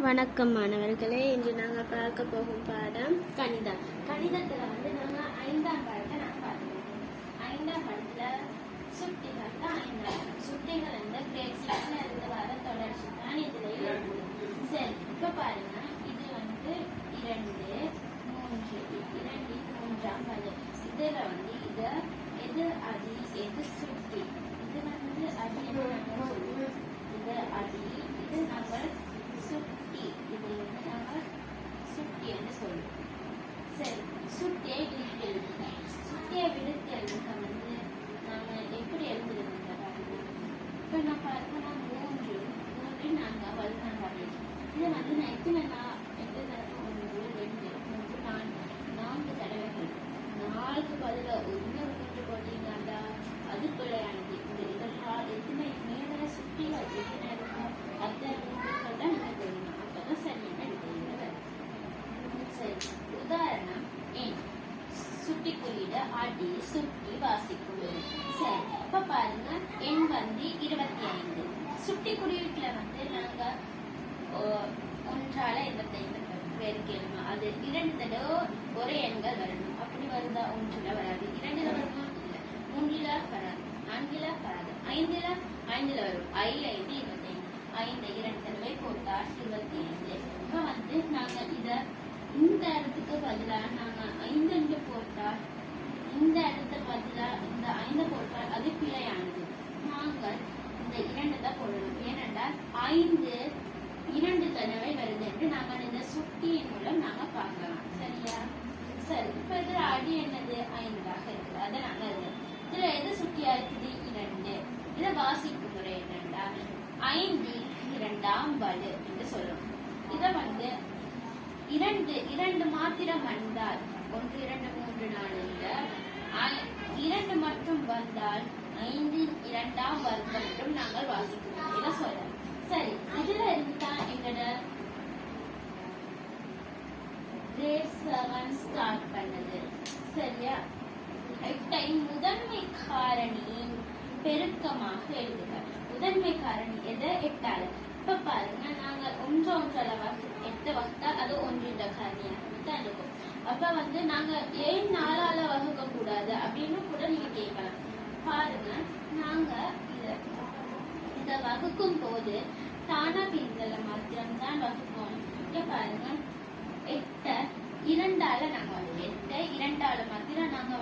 வணக்கம் மாணவர்களே, இன்று நாங்கள் பார்க்க போகும் பாடம் கணிதம். கணிதத்தில் நாங்கள் 5ஆம் பாடத்தை பார்த்துருக்கோம். 5ஆம் பாடத்தில் சுட்டிகள் தான் 5ஆம் சுட்டிகள் கிரேட் 6ல இருந்து வர தொடர்ச்சி தான் இதுல இருக்குது. சரி, இப்போ பாருங்க, இது 2 3 3ஆம் பது. இதுல இது எது அடி எது சுட்டி, இது அடி சொல்லுவோம், இது அடி, இது நம்ம சுட்டி, இதை நாங்கள் சுட்டி என்று சொல்லுவோம். சரி, சுட்டியை விடுத்து எழுதுங்க. சுட்டியை விடுத்து எழுதுங்க நாங்கள் எப்படி எழுதுறதுங்க பாருங்க. இப்போ நான் பாருங்க, நான் 3 நாங்கள் வலுநாங்கள் இதை நான் எத்தனை எட்டு தடவை 1 2 3 4 தடவைகள் 4க்கு பதிலாக 1 போட்டீங்கன்னா அது பிழையானது. இந்த இதெல்லாம் எத்தனை மேல சுட்டிகள் எத்தனை இருக்கும் அதை உதாரணம் எண் சுட்டி குறியீடு அடி சுட்டி வாசிக்குழு. சரி, இப்ப பாருங்க, எண் 25. சுட்டி குறியீட்டுல நாங்க 1ஆல 25 பெருக்கணுமா, அது 2 தடவை ஒரே எண்கள் வரணும். அப்படி வருதா? 1ல வராது. 2ல வருமா? இல்ல. 3ல வராது. 4ல வராது. 5ல வரும். 5 25. 5 2 தடவை போட்டால் 25. இப்ப நாங்க இத இந்த இடத்துக்கு பதிலாக நாங்க 5 போட்டால், இந்த இடத்துக்கு பதிலாக இந்த 5 போட்டால் அது பிழையானது. நாங்கள் இந்த 2 தான் போடணும். ஏனென்றால் 5 2 தடவை வருது என்று நாங்கள் இந்த சுட்டியின் மூலம் நாங்க பார்க்கலாம். சரியா? சரி, இப்ப இதுல அடி என்னது? 5ஆக இருக்குது. அதை நாங்க இதுல எது சுட்டியா இருக்குது? 2. இதை வாசிக்கும் முறை என்னண்டா 5 2ஆம் வலு என்று சொல்லும். இதை 2 மாத்திரம் வந்தால் 1 2 3 4 2 மட்டும் வந்தால் 5 2ஆம் வர்க்கம் என்றும் நாங்கள் வாசிக்கிறோம். இதை சொல்லலாம். சரி, இதுல இருந்துதான் எங்களோட கிரேட் 7 ஸ்டார்ட் பண்ணது. சரியா? 8ஐ முதன்மை காரணியின் பெருக்கமாக எழுதுக. முதன்மை காரணி எதை? 8ஆல. இப்ப பாருங்க, நாங்க 1 8 வகுத்தால் அது 1 காரணியாக தான் இருக்கும். அப்ப நாங்க ஏன் 4ஆல வகுக்க கூடாது அப்படின்னு கூட நீங்க கேட்கலாம். பாருங்க, நாங்க இத வகுக்கும் போது தானா பின்களை மாத்திரம் தான் வகுப்போம். இங்க பாருங்க, 8 2ஆல நாங்க 8 2ஆல மாத்திரம் நாங்க